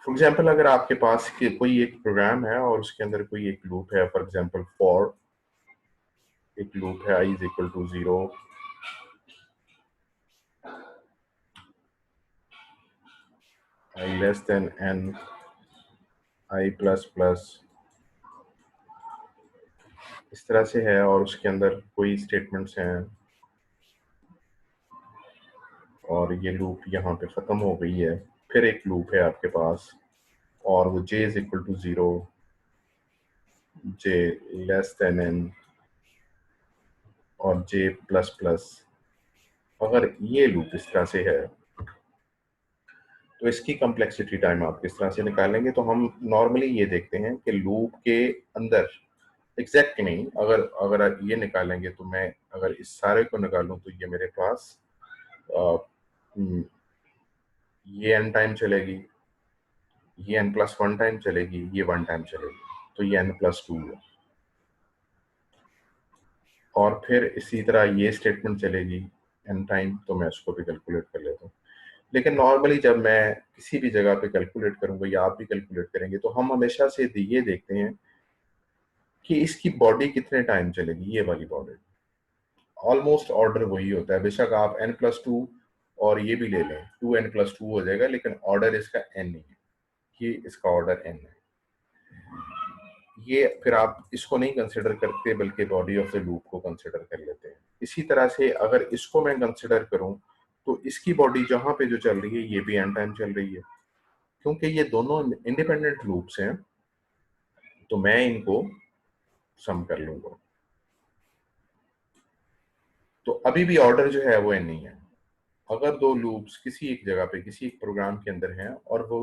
For example अगर आपके पास कोई एक प्रोग्राम है और उसके अंदर कोई एक लूप है, फॉर एग्जाम्पल फॉर एक लूप है i is equal to 0, i less than n, i plus plus, इस तरह से है, और उसके अंदर कोई स्टेटमेंट्स हैं और ये लूप यहाँ पे ख़त्म हो गई है। फिर एक लूप है आपके पास और वो j is equal to 0, j less than n और j प्लस प्लस। अगर ये लूप इस तरह से है तो इसकी कम्प्लेक्सिटी टाइम आप किस तरह से निकालेंगे? तो हम नॉर्मली ये देखते हैं कि लूप के अंदर एग्जैक्ट नहीं, अगर अगर ये निकालेंगे तो मैं अगर इस सारे को निकालूं तो ये मेरे पास ये n टाइम चलेगी, ये n प्लस 1 टाइम चलेगी, ये 1 टाइम चलेगी, तो ये n प्लस 2 है। और फिर इसी तरह ये स्टेटमेंट चलेगी n टाइम, तो मैं उसको भी कैलकुलेट कर लेता हूँ। लेकिन नॉर्मली जब मैं किसी भी जगह पे कैलकुलेट करूंगा या आप भी कैलकुलेट करेंगे तो हम हमेशा से ये देखते हैं कि इसकी बॉडी कितने टाइम चलेगी, ये वाली बॉडी। ऑलमोस्ट ऑर्डर वही होता है, बेशक आप n+2 और ये भी ले लें, 2n+2 हो जाएगा, लेकिन ऑर्डर इसका n नहीं है, ये इसका ऑर्डर n है। ये फिर आप इसको नहीं कंसिडर करते बल्कि बॉडी ऑफ द लूप को कंसिडर कर लेते हैं। इसी तरह से अगर इसको मैं कंसिडर करूं तो इसकी बॉडी जहां पे जो चल रही है ये भी n टाइम चल रही है, क्योंकि ये दोनों इंडिपेंडेंट लूप्स हैं, तो मैं इनको सम कर लूंगा। तो अभी भी ऑर्डर जो है वो n नहीं है। अगर दो लूप्स किसी एक जगह पे किसी एक प्रोग्राम के अंदर हैं और वो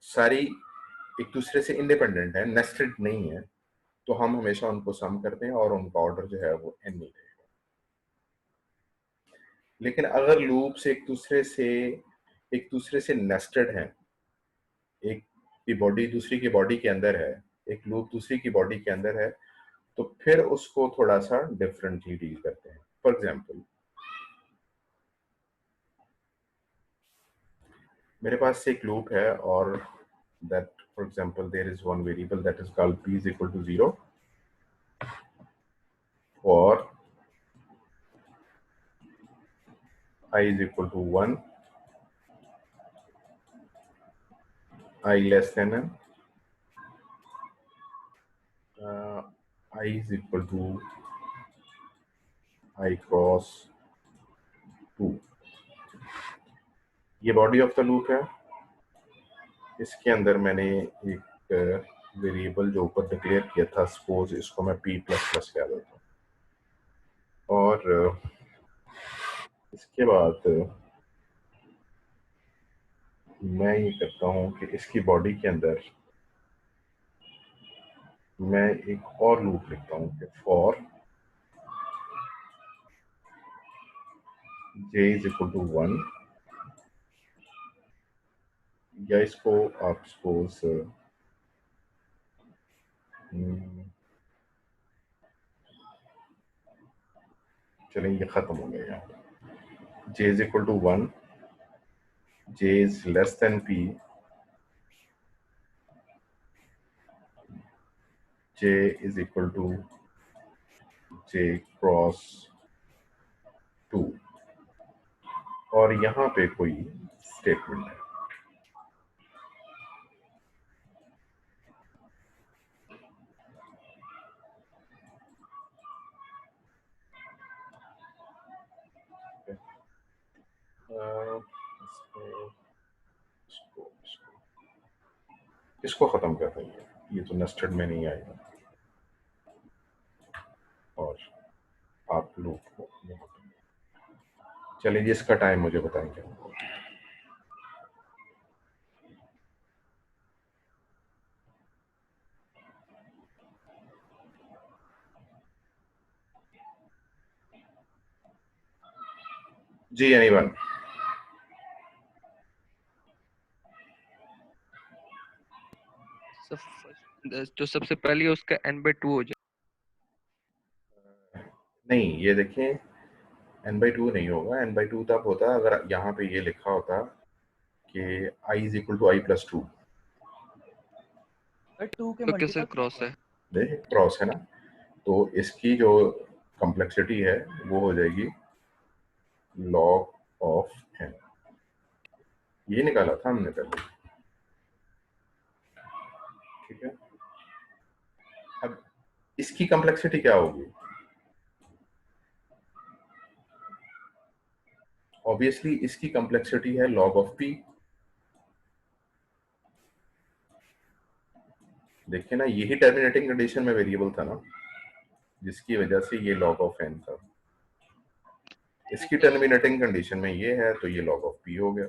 सारी एक दूसरे से इंडिपेंडेंट है, नेस्टेड नहीं है, तो हम हमेशा उनको सम करते हैं और उनका ऑर्डर जो है वो n नहीं रहेगा। लेकिन अगर लूप्स एक दूसरे से नेस्टेड हैं, एक की बॉडी दूसरी की बॉडी के अंदर है, एक लूप दूसरी की बॉडी के अंदर है, तो फिर उसको थोड़ा सा डिफरेंटली डील करते हैं। फॉर एग्जाम्पल मेरे पास एक लूप है और that for example there is one variable that is called p is equal to 0 for I is equal to 1, I less than n, I is equal to I cross 2। ये body of the loop है। इसके अंदर मैंने एक variable जो ऊपर declare किया था, सपोज इसको मैं p प्लस प्लस कह देता हूँ, और इसके बाद मैं ये करता हूँ कि इसकी बॉडी के अंदर मैं एक और लूप लिखता हूँ कि for j is equal to 1, या इसको आप सपोज चलें, ये खत्म हो गया यहाँ। j is equal to 1, j is less than p, j is equal to j cross 2, और यहाँ पे कोई स्टेटमेंट है। इसको खत्म कर देंगे, ये तो नेस्टेड में नहीं आएगा, और आप लूप को चलिए इसका टाइम मुझे बताएंगे। जी एनीवन? तो सबसे पहले उसका n/2 हो जाए। नहीं, ये देखें, n/2 नहीं होगा। n/2 तब होता अगर यहाँ पे ये लिखा होता कि i is equal to i plus 2। Two के तो कैसे मल्टीपल क्रॉस है? देख क्रॉस है ना, तो इसकी जो कॉम्प्लेक्सिटी है वो हो जाएगी लॉग ऑफ एन। ये निकाला था हमने पहले, ठीक है। अब इसकी कॉम्प्लेक्सिटी क्या होगी? ऑब्वियसली इसकी कॉम्प्लेक्सिटी है लॉग ऑफ पी। देखिए ना, यही टर्मिनेटिंग कंडीशन में वेरिएबल था ना, जिसकी वजह से ये लॉग ऑफ एन था। इसकी टर्मिनेटिंग कंडीशन में ये है, तो ये लॉग ऑफ पी हो गया।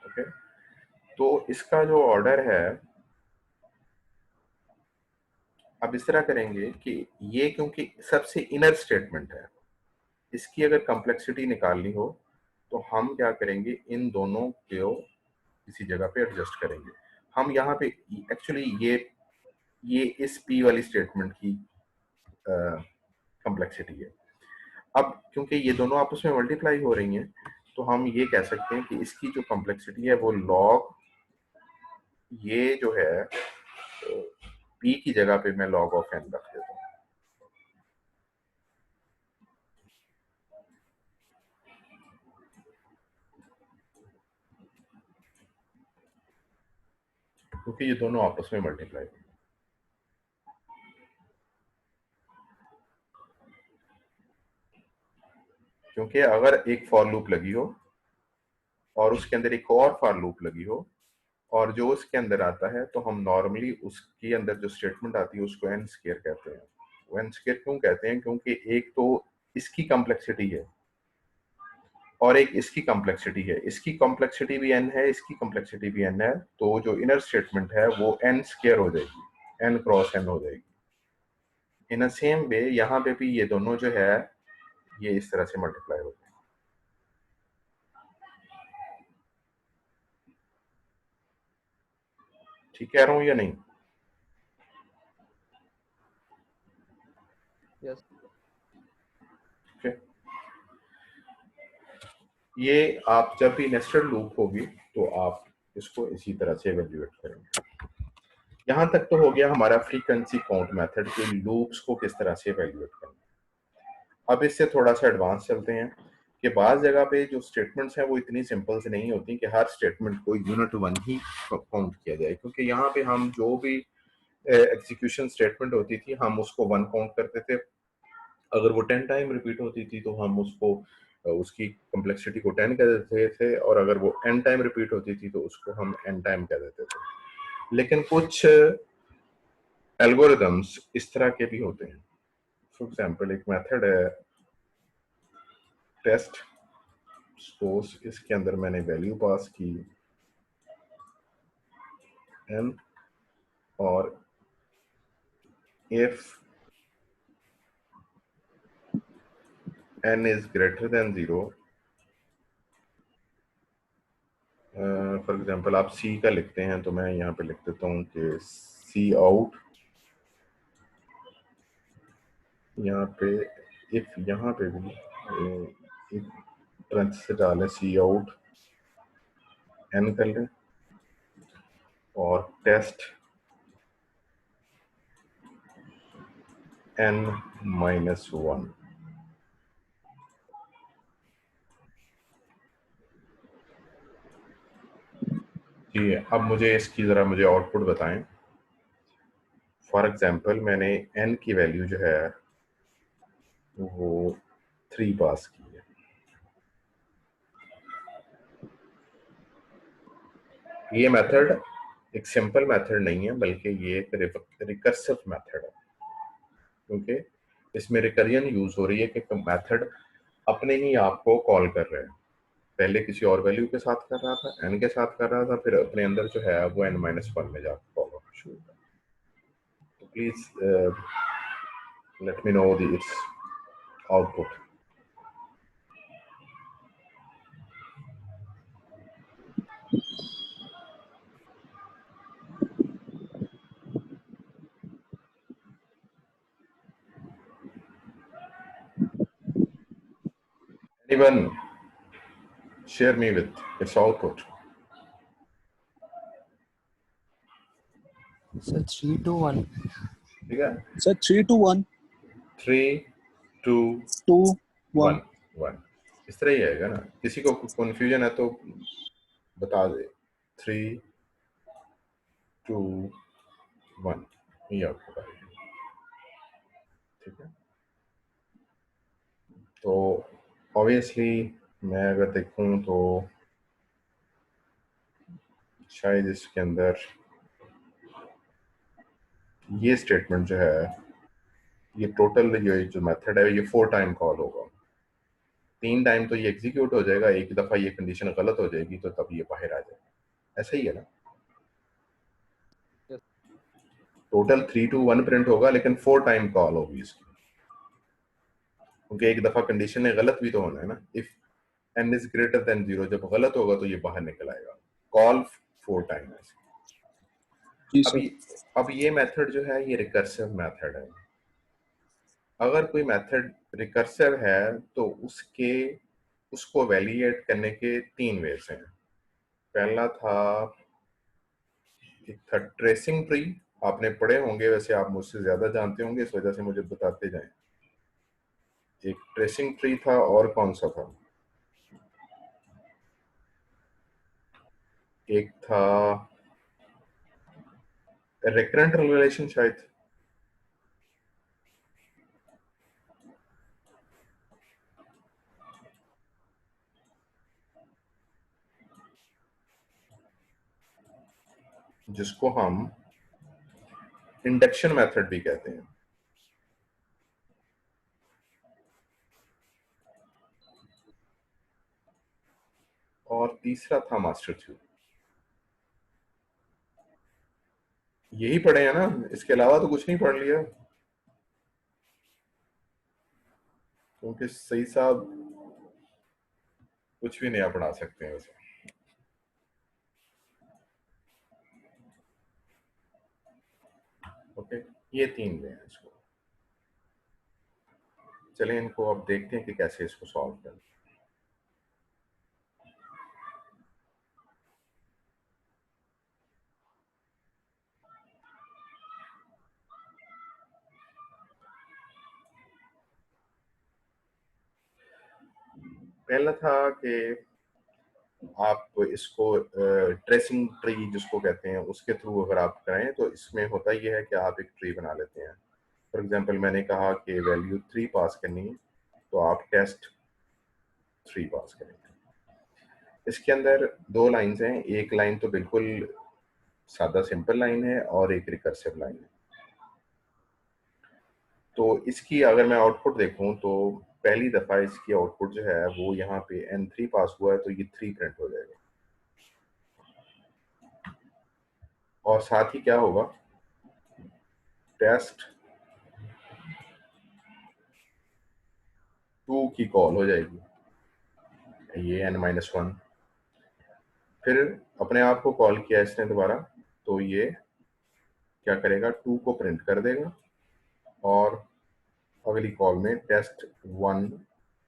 ओके, तो इसका जो ऑर्डर है, अब इस तरह करेंगे कि ये क्योंकि सबसे इनर स्टेटमेंट है, इसकी अगर कॉम्प्लेक्सिटी निकालनी हो तो हम क्या करेंगे, इन दोनों को किसी जगह पे एडजस्ट करेंगे। हम यहाँ पे एक्चुअली ये इस पी वाली स्टेटमेंट की कॉम्प्लेक्सिटी है। अब क्योंकि ये दोनों आपस में मल्टीप्लाई हो रही हैं, तो हम ये कह सकते हैं कि इसकी जो कॉम्प्लेक्सिटी है वो लॉग, ये जो है पी की जगह पे मैं लॉग ऑफ एन रख देता हूँ। क्योंकि ये दोनों आपस में मल्टीप्लाई, क्योंकि अगर एक फॉर लूप लगी हो और उसके अंदर एक और फॉर लूप लगी हो, और जो उसके अंदर आता है, तो हम नॉर्मली उसके अंदर जो स्टेटमेंट आती है उसको एन स्केयर कहते हैं। वो एन स्केयर क्यों कहते हैं? क्योंकि एक तो इसकी कॉम्प्लेक्सिटी है और एक इसकी कॉम्प्लेक्सिटी है। इसकी कॉम्प्लेक्सिटी भी एन है, इसकी कॉम्प्लेक्सिटी भी एन है, तो जो इनर स्टेटमेंट है वो एन स्केयर हो जाएगी, एन क्रॉस एन हो जाएगी। इन अ सेम वे यहाँ पे भी ये दोनों जो है ये इस तरह से मल्टीप्लाई हो जाएगी। ठीक कह रहा हूँ या नहीं? यस। okay? ये आप जब भी नेस्टेड लूप होगी तो आप इसको इसी तरह से एवेल्युएट करेंगे। यहां तक तो हो गया हमारा फ्रीक्वेंसी काउंट मेथड के लूप्स को किस तरह से एवेल्युएट करना। अब इससे थोड़ा सा एडवांस चलते हैं कि बाज़ जगह पे जो स्टेटमेंट्स हैं वो इतनी सिंपल से नहीं होती कि हर स्टेटमेंट को यूनिट वन ही काउंट किया जाए, क्योंकि यहाँ पे हम जो भी एग्जीक्यूशन स्टेटमेंट होती थी हम उसको वन काउंट करते थे। अगर वो 10 टाइम रिपीट होती थी तो हम उसको उसकी कॉम्प्लेक्सिटी को 10 कह देते थे, और अगर वो n टाइम रिपीट होती थी तो उसको हम n टाइम कह देते थे। लेकिन कुछ एल्गोरिदम्स इस तरह के भी होते हैं। फॉर एग्जांपल एक मेथड है टेस्ट, सपोज इसके अंदर मैंने वैल्यू पास की n, और if n is greater than 0, for example आप c का लिखते हैं तो मैं यहाँ पे लिख देता हूँ कि c आउट, यहाँ पे इफ यहाँ पे भी एक ट्रंच से डालें सी आउट एन कर लें, और टेस्ट n -1। जी, अब मुझे इसकी ज़रा मुझे आउटपुट बताएं। फॉर एग्जांपल मैंने n की वैल्यू जो है वो 3 पास की है। ये मेथड एक सिंपल मेथड नहीं है, बल्कि ये एक रिकर्सिव मेथड है, क्योंकि इसमें रिकरियन यूज हो रही है कि मेथड अपने ही आप को कॉल कर रहे हैं। पहले किसी और वैल्यू के साथ कर रहा था, n के साथ कर रहा था, फिर अपने अंदर जो है वो n-1 में जाकर कॉल होना शुरू कर। तो please let me know the it's output. Anyone share me with its output? Sir 3-2-1 ठीक है, सर 3-2-1 3 2 2-1 1 1 इस तरह ही आएगा ना। किसी को कंफ्यूजन है तो बता दे। 3 2 1 ये आउटपुट आएगी। ठीक है, तो ऑब्वियसली मैं अगर देखूं तो शायद इसके अंदर ये स्टेटमेंट जो है, ये टोटल ये जो मेथड है ये 4 टाइम कॉल होगा। 3 टाइम तो ये एग्जीक्यूट हो जाएगा, एक दफा ये कंडीशन गलत हो जाएगी तो तब ये बाहर आ जाएगा। ऐसा ही है ना, Yes. टोटल 3 2 1 प्रिंट होगा लेकिन 4 टाइम कॉल होगी इसकी, क्योंकि एक दफा कंडीशन ने गलत भी तो होना है ना। If n is greater than 0, जब गलत होगा तो ये बाहर निकल आएगा। कॉल 4 टाइम है। जी अब सर। ये मेथड जो है ये रिकर्सिव मेथड है। अगर कोई मेथड रिकर्सिव है तो उसको वैलिडेट करने के 3 वेज हैं। पहला था, एक था ट्रेसिंग ट्री, आपने पढ़े होंगे, वैसे आप मुझसे ज्यादा जानते होंगे इस वजह से मुझे बताते जाएं। एक ट्रेसिंग ट्री था, और कौन सा था, एक था रिकरेंट रिलेशन शायद। जिसको हम इंडक्शन मेथड भी कहते हैं। और तीसरा था मास्टर थ्योरी। यही पढ़े हैं ना, इसके अलावा तो कुछ नहीं पढ़ लिया, क्योंकि सही साहब कुछ भी नया पढ़ा सकते हैं वैसे। ओके, ये 3 में है इसको। चलें इनको अब देखते हैं कि कैसे इसको सॉल्व करें। पहला था कि आप इसको ट्रेसिंग ट्री जिसको कहते हैं उसके थ्रू अगर आप करें तो इसमें होता ये है कि आप एक ट्री बना लेते हैं। फॉर एग्जांपल मैंने कहा कि वैल्यू 3 पास करनी है, तो आप टेस्ट 3 पास करेंगे। इसके अंदर 2 लाइंस हैं, एक लाइन तो बिल्कुल सादा सिंपल लाइन है और एक रिकर्सिव लाइन है। तो इसकी अगर मैं आउटपुट देखूं तो पहली दफा इसकी आउटपुट जो है वो यहाँ पे n3 पास हुआ है, तो ये 3 प्रिंट हो जाएगा। और साथ ही क्या होगा, टेस्ट 2 की कॉल हो जाएगी, ये n-1। फिर अपने आप को कॉल किया इसने दोबारा, तो ये क्या करेगा, 2 को प्रिंट कर देगा और अगली कॉल में टेस्ट 1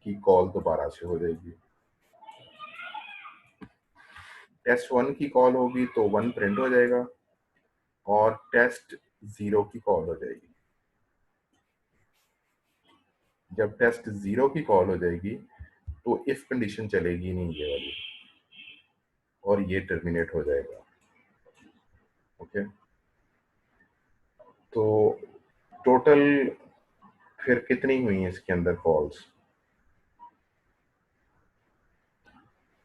की कॉल दोबारा से हो जाएगी। टेस्ट 1 की कॉल होगी तो 1 प्रिंट हो जाएगा और टेस्ट 0 की कॉल हो जाएगी। जब टेस्ट 0 की कॉल हो जाएगी तो इफ कंडीशन चलेगी नहीं ये वाली, और ये टर्मिनेट हो जाएगा। ओके, तो टोटल फिर कितनी हुई है इसके अंदर कॉल्स?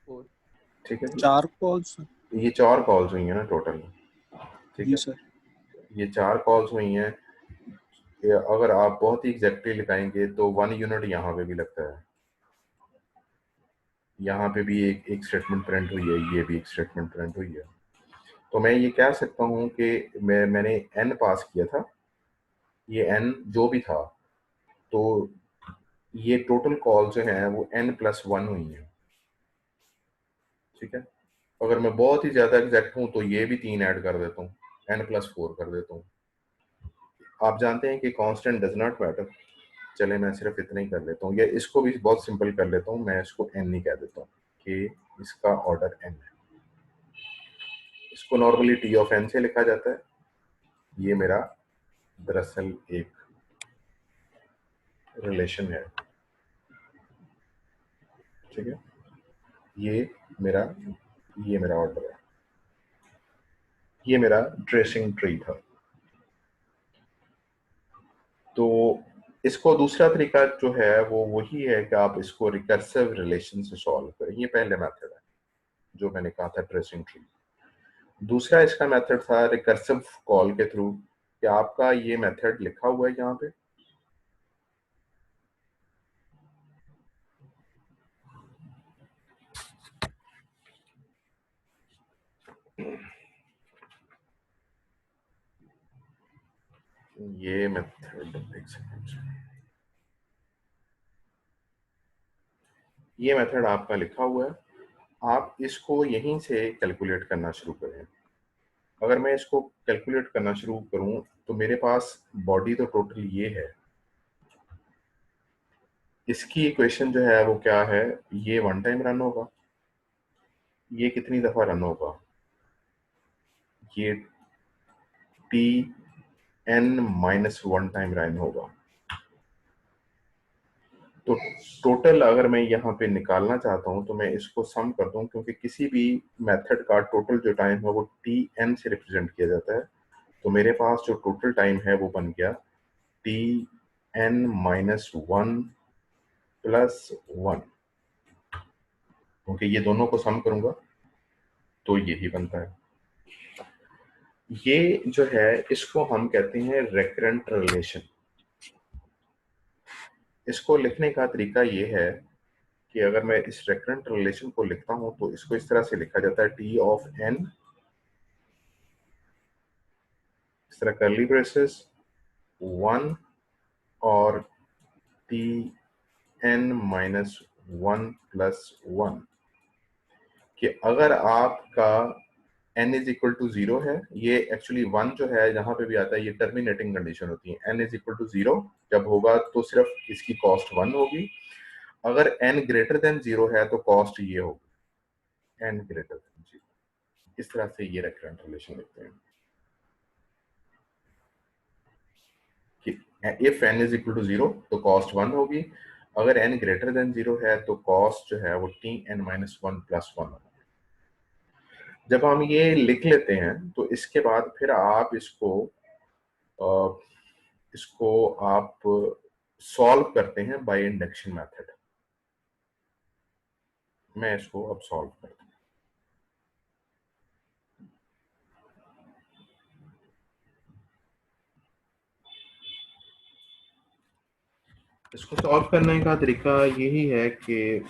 4. ठीक है, 4 कॉल्स। ये 4 कॉल्स हुई हैं ना टोटल। ठीक जी है, सर। ये 4 कॉल्स हुई हैं। अगर आप बहुत ही एग्जैक्टली लगाएंगे तो 1 यूनिट यहाँ पे भी लगता है, यहाँ पे भी एक स्टेटमेंट प्रिंट हुई है, ये भी एक स्टेटमेंट प्रिंट हुई है। तो मैं ये कह सकता हूँ कि मैंने n पास किया था, ये n जो भी था, तो ये टोटल कॉल जो है वो n+1 हुई है। ठीक है, अगर मैं बहुत ही ज्यादा एग्जैक्ट हूँ तो ये भी 3 ऐड कर देता हूँ, n+4 कर देता हूँ। आप जानते हैं कि कांस्टेंट डज नॉट मैटर। चले मैं सिर्फ इतना ही कर लेता हूँ, या इसको भी बहुत सिंपल कर लेता हूँ, मैं इसको n ही कह देता हूँ कि इसका ऑर्डर n है। इसको नॉर्मली t ऑफ n से लिखा जाता है, ये मेरा दरअसल एक रिलेशन है, ठीक है। ये मेरा ऑर्डर है, ये मेरा ट्रेसिंग ट्री था। तो इसको दूसरा तरीका जो है वो वही है कि आप इसको रिकर्सिव रिलेशन से सॉल्व करें। ये पहले मेथड है जो मैंने कहा था, ट्रेसिंग ट्री। दूसरा इसका मेथड था रिकर्सिव कॉल के थ्रू, कि आपका ये मेथड लिखा हुआ है यहाँ पे, ये मेथड, एक सेकंड, ये मेथड आपका लिखा हुआ है। आप इसको यहीं से कैलकुलेट करना शुरू करें। अगर मैं इसको कैलकुलेट करना शुरू करूं तो मेरे पास बॉडी तो टोटल ये है, इसकी इक्वेशन जो है वो क्या है, ये वन टाइम रन होगा, ये कितनी दफा रन होगा, ये T N minus one time run होगा। तो टोटल अगर मैं यहाँ पे निकालना चाहता हूँ तो मैं इसको सम कर दूं, क्योंकि किसी भी मेथड का टोटल जो टाइम है वो टी एन से रिप्रेजेंट किया जाता है। तो मेरे पास जो टोटल टाइम है वो बन गया T N minus one plus one. Okay, ये दोनों को सम करूंगा तो यही बनता है। ये जो है इसको हम कहते हैं रेकरेंट रिलेशन। इसको लिखने का तरीका ये है कि अगर मैं इस रेकरेंट रिलेशन को लिखता हूं तो इसको इस तरह से लिखा जाता है, टी ऑफ एन, इस तरह करली ब्रेसेस, वन और T N minus one plus one, कि अगर आपका n is equal to zero है, ये एक्चुअली वन जो है जहां पे भी आता है ये टर्मिनेटिंग कंडीशन होती है। n is equal to zero जब होगा तो सिर्फ इसकी कॉस्ट वन होगी, अगर n ग्रेटर देन जीरो है तो कॉस्ट ये होगी n ग्रेटर देन जीरो। इस तरह से ये रेकरेंट रिलेशन लिखते हैं कि if n is equal to zero तो कॉस्ट वन होगी, अगर n ग्रेटर देन जीरो है तो कॉस्ट जो है वो T N minus one plus one होगी। जब हम ये लिख लेते हैं तो इसके बाद फिर आप अ, इसको आप सॉल्व करते हैं बाय इंडक्शन मेथड। मैं इसको अब सॉल्व करता हूं। इसको सॉल्व करने का तरीका यही है कि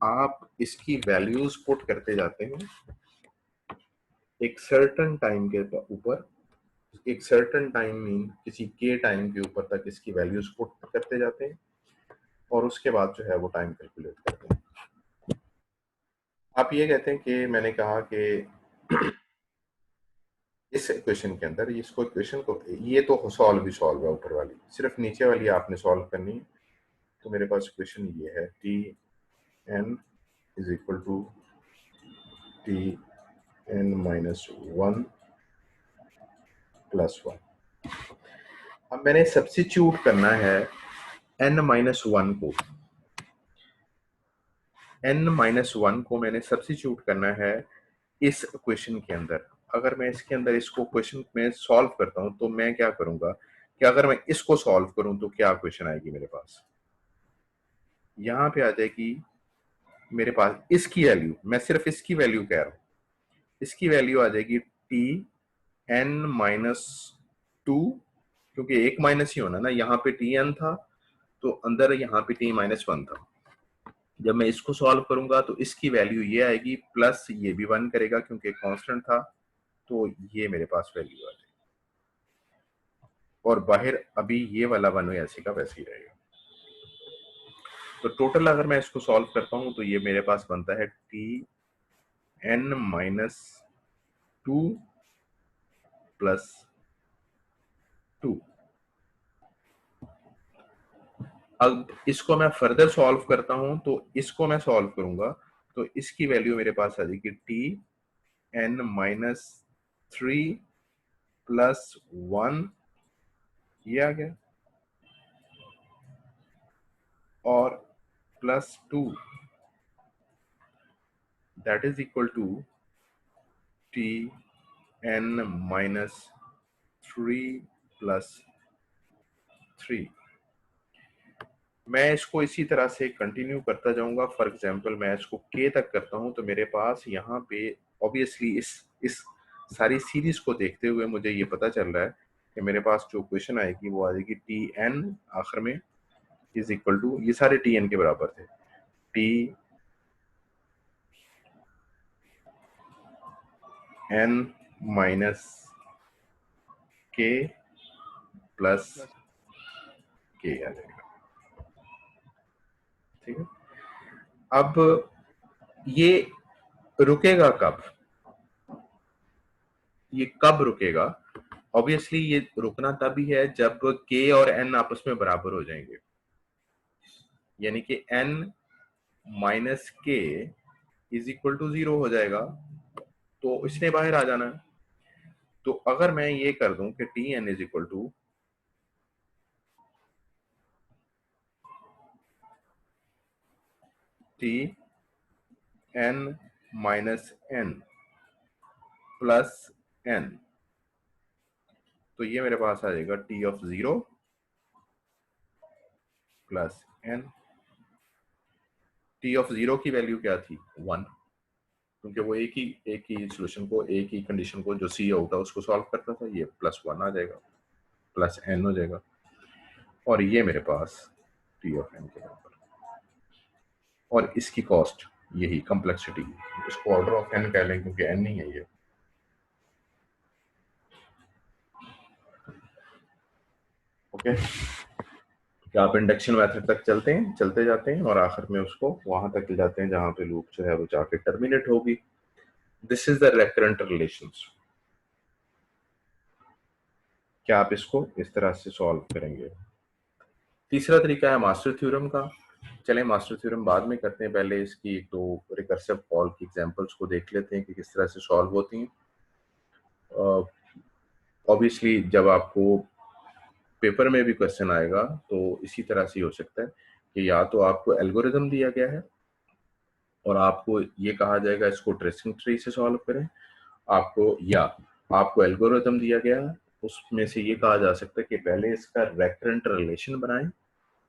आप इसकी वैल्यूज पुट करते जाते हैं एक सर्टेन टाइम के ऊपर, एक सर्टेन टाइम मीन किसी के टाइम के ऊपर तक इसकी वैल्यूज पुट करते जाते हैं और उसके बाद जो है वो टाइम कैलकुलेट करते हैं। आप ये कहते हैं कि मैंने कहा कि इस इक्वेशन के अंदर इसको इक्वेशन को ये तो सॉल्व ही सॉल्व है, ऊपर वाली सिर्फ नीचे वाली आपने सॉल्व करनी है। तो मेरे पास इक्वेशन ये है, T N is equal to T N minus one plus one. अब मैंने सब्स्टिट्यूट करना है एन माइनस वन को, एन माइनस वन को मैंने सब्स्टिट्यूट करना है इस इक्वेशन के अंदर। अगर मैं इसके अंदर इसको क्वेश्चन में सॉल्व करता हूं तो मैं क्या करूंगा कि अगर मैं इसको सॉल्व करूं तो क्या क्वेश्चन आएगी मेरे पास, यहां पे आ जाएगी मेरे पास इसकी वैल्यू, मैं सिर्फ इसकी वैल्यू कह रहा हूं, इसकी वैल्यू आ जाएगी टी एन माइनस टू, क्योंकि एक माइनस ही होना ना, यहाँ पे टी एन था तो अंदर यहाँ पे टी माइनस वन था। जब मैं इसको सॉल्व करूंगा तो इसकी वैल्यू ये आएगी, प्लस ये भी वन करेगा क्योंकि कांस्टेंट था, तो ये मेरे पास वैल्यू आ जाएगी और बाहर अभी ये वाला वन ऐसे का वैसे ही रहेगा। तो टोटल अगर मैं इसको सॉल्व करता हूं तो ये मेरे पास बनता है T N minus two plus two. अब इसको मैं फर्दर सॉल्व करता हूं तो इसको मैं सॉल्व करूंगा तो इसकी वैल्यू मेरे पास आ जाएगी T N minus three plus 1 ये आ गया और plus 2 that is equal to T N minus 3 plus 3। मैं इसको इसी तरह से कंटिन्यू करता जाऊंगा। फॉर एग्जांपल मैं इसको k तक करता हूं तो मेरे पास यहाँ पे ऑब्वियसली इस सारी सीरीज को देखते हुए मुझे ये पता चल रहा है कि मेरे पास जो क्वेश्चन आएगी वो आएगी टी एन आखिर में इज इक्वल टू, ये सारे टी एन के बराबर थे, टी एन माइनस के प्लस के आ जाएगा। ठीक है, अब ये रुकेगा कब, ये कब रुकेगा? ऑब्वियसली ये रुकना तभी है जब k और n आपस में बराबर हो जाएंगे, यानी कि n माइनस के इज इक्वल टू 0 हो जाएगा, तो इसने बाहर आ जाना है। तो अगर मैं ये कर दूं कि T N is equal to T N minus N plus N, तो ये मेरे पास आ जाएगा T of 0 plus N. T of 0 की वैल्यू क्या थी? 1, क्योंकि वो एक ही सॉल्यूशन को, एक ही कंडीशन को जो सी आउट है उसको सॉल्व करता था। ये प्लस 1 आ जाएगा, प्लस एन हो जाएगा, और ये मेरे पास टी ऑफ एन के बराबर, और इसकी कॉस्ट यही कॉम्प्लेक्सिटी, इसको ऑर्डर ऑफ एन कह लें क्योंकि एन नहीं है ये। ओके, क्या आप इंडक्शन मेथड तक चलते जाते हैं और आखिर में उसको वहां तक ले जाते हैं जहां पे लूप जो है वो जाके टर्मिनेट होगी। This is the recurrent relations. क्या आप इसको इस तरह से सॉल्व करेंगे? तीसरा तरीका है मास्टर थ्योरम का। चलें मास्टर थ्योरम बाद में करते हैं, पहले इसकी एक दो रिकर्सिव कॉल की एग्जांपल्स को देख लेते हैं कि किस तरह से सॉल्व होती हैं। ऑब्वियसली जब आपको पेपर में भी क्वेश्चन आएगा तो इसी तरह से हो सकता है कि या तो आपको एल्गोरिदम दिया गया है और आपको ये कहा जाएगा इसको ट्रेसिंग ट्री से सॉल्व करें, आपको एल्गोरिदम दिया गया है, उसमें से ये कहा जा सकता है कि पहले इसका रेकरेंट रिलेशन बनाएं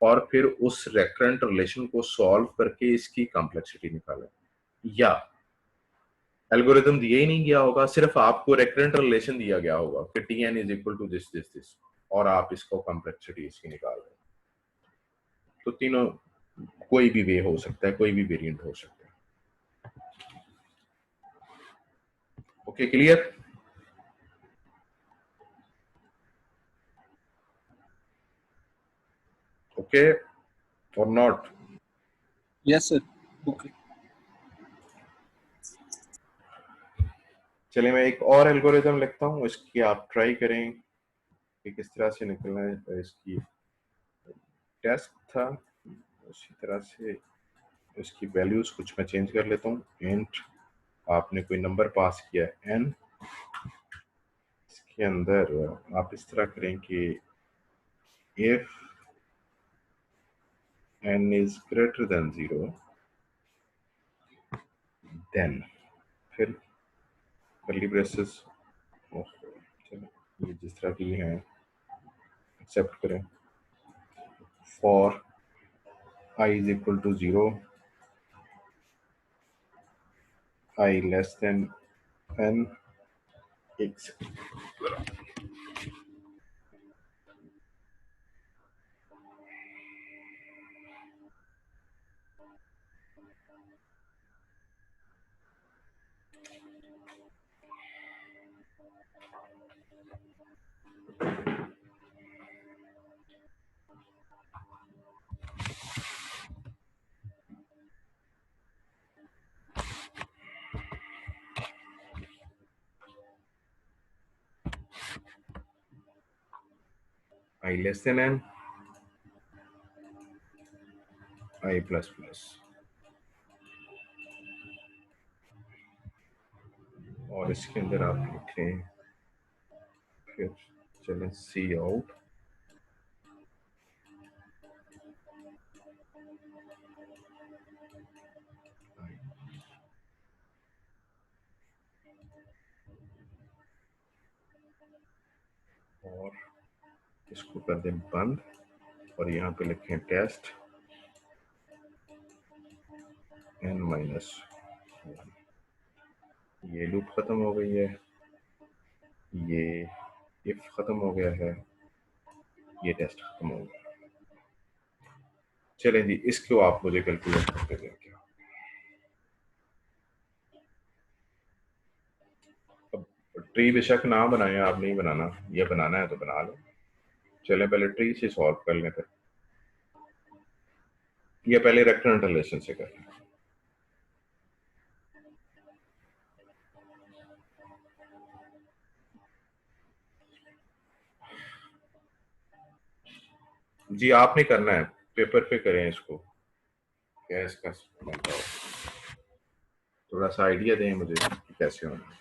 और फिर उस रेकरेंट रिलेशन को सॉल्व करके इसकी कॉम्प्लेक्सिटी निकालें। या एल्गोरिदम दिया ही नहीं गया होगा, सिर्फ आपको रेकरेंट रिलेशन दिया गया होगा कि T N is equal to this this this, और आप इसको कॉम्प्लेक्सिटी इसकी निकाल रहे हैं। तो तीनों कोई भी वे हो सकता है, कोई भी वेरिएंट हो सकता है। Okay, clear? ओके और नॉट? Yes, sir. Okay. चलिए मैं एक और एल्गोरिदम लिखता हूँ, इसकी आप ट्राई करें कि किस तरह से निकलना है। इसकी टेस्ट था, उसी तरह से इसकी वैल्यूज कुछ मैं चेंज कर लेता हूँ। इंट आपने कोई नंबर पास किया है n, इसके अंदर आप इस तरह करें कि if n is greater than 0 then, फिर कर्ली ब्रेसेस, ये जिस तरह की हैं एक्सेप्ट करें, for i is equal to 0, i less than n, x। i less than n, i plus plus, और इसके अंदर आप लिखें फिर चलें सी आउट, और इसको कर दें बंद और यहाँ पे लिखें टेस्ट n-1। ये लूप खत्म हो गई है, ये इफ खत्म हो गया है, ये टेस्ट खत्म हो गया। चलें जी, इसको आप मुझे कैलकुलेट करके दें क्या। अब ट्री बेशक ना बनाएं, आप नहीं बनाना, ये बनाना है तो बना लो। चलें पहले ट्री से सॉल्व कर लें, फिर या पहले रेक्टेंगल रिलेशन से कर लें। जी आपने करना है, पेपर पे करें इसको, क्या इसका मतलब, थोड़ा सा आइडिया दें मुझे कि कैसे होना है।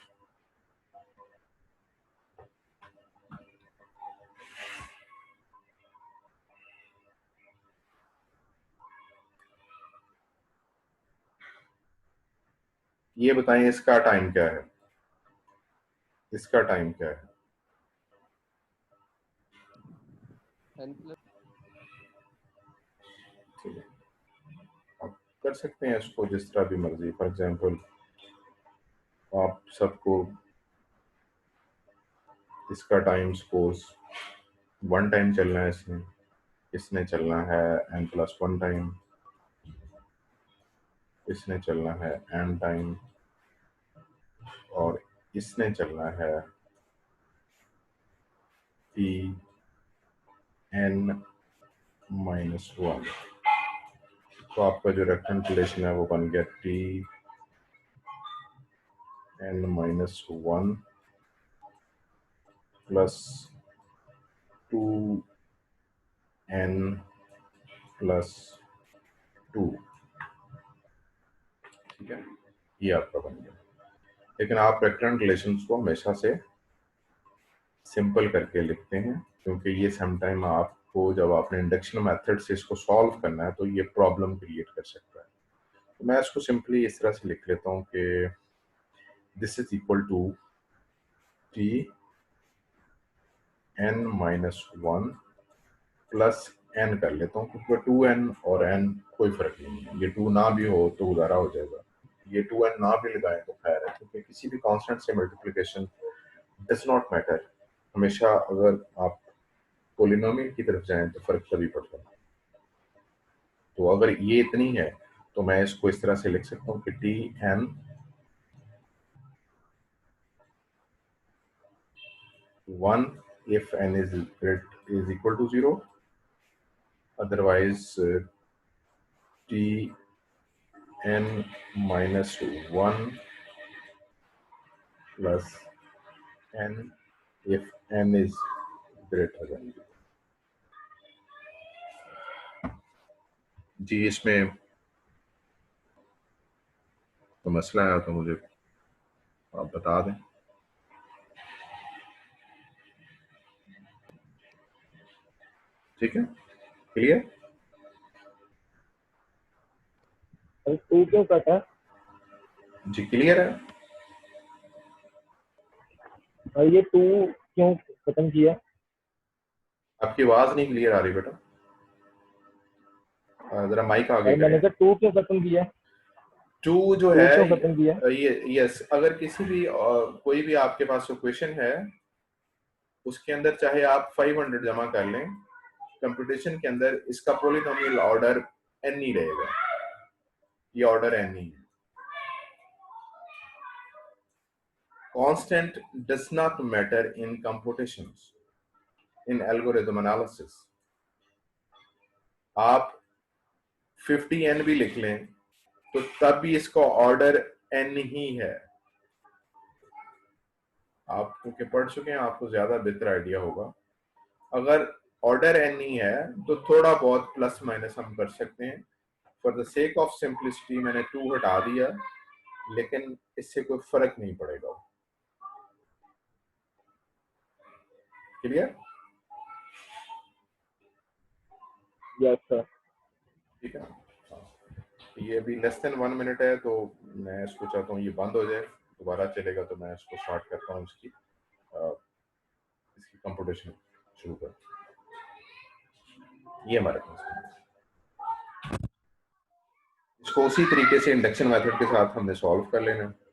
ये बताएं इसका टाइम क्या है, इसका टाइम क्या है। n+, ठीक है, आप कर सकते हैं इसको जिस तरह भी मर्जी। फॉर एग्जांपल आप सबको इसका टाइम सपोज 1 टाइम चलना है, इसने चलना है n+1 टाइम, इसने चलना है n टाइम, और इसने चलना है Tn-1। तो आपका जो रेक्टेंगुलेशन है वो बन गया Tn-1 प्लस 2n+2। ठीक है, ये आपका बन गया। लेकिन आप रेक्टेंगल रिलेशंस को हमेशा से सिंपल करके लिखते हैं, क्योंकि ये समटाइम आपको जब आपने इंडक्शन मेथड से इसको सॉल्व करना है तो ये प्रॉब्लम क्रिएट कर सकता है। तो मैं इसको सिंपली इस तरह से लिख लेता हूँ कि this is equal to Tn-1 plus n कर लेता हूँ, क्योंकि 2n और n कोई फर्क नहीं है, ये 2 ना भी हो तो गुजारा हो जाएगा, ये 2n ना भी लगाएं तो खैर है, क्योंकि किसी भी कांस्टेंट से मल्टीप्लिकेशन डज नॉट मैटर। हमेशा अगर आप पोलिनोमियल की तरफ जाएं तो फर्क तभी पड़ता है। तो अगर ये इतनी है तो मैं इसको इस तरह से लिख सकता हूँ कि Tn-1 if n is equal to 0, otherwise Tn-1 plus n if n is greater than 0। जी इसमें तो मसला है तो मुझे आप बता दें। ठीक है, क्लियर? 2 क्यों कटा? जी क्लियर है। और ये 2 क्यों खत्म किया? आपकी आवाज नहीं क्लियर आ रही बेटा, जरा माइक आगे और मैंने करें। कहा 2 क्यों खत्म किया? 2 जो 2 है क्यों खत्म किया? ये यस, अगर किसी भी कोई भी आपके पास क्वेश्चन है उसके अंदर चाहे आप 500 जमा कर लें, कंप्यूटेशन के अंदर इसका पॉलिनोमियल ऑर्डर n ही रहेगा, ये ऑर्डर n ही है। Constant does not matter in computations, in algorithm analysis. आप 50n भी लिख लें तो तब भी इसका ऑर्डर n ही है। आप क्योंकि पढ़ चुके हैं, आपको ज्यादा बेहतर आइडिया होगा। अगर ऑर्डर n ही है तो थोड़ा बहुत प्लस माइनस हम कर सकते हैं। For the sake of simplicity मैंने 2 हटा दिया, लेकिन इससे कोई फर्क नहीं पड़ेगा। क्लियर? Yes sir. ठीक है, ये अभी लेस देन 1 मिनट है, तो मैं इसको चाहता हूँ ये बंद हो जाए, दोबारा चलेगा तो मैं इसको स्टार्ट करता हूँ, इसकी कंप्यूटेशन शुरू कर। ये हमारे पास, इसको उसी तरीके से इंडक्शन मेथड के साथ हमने सॉल्व कर लेना है।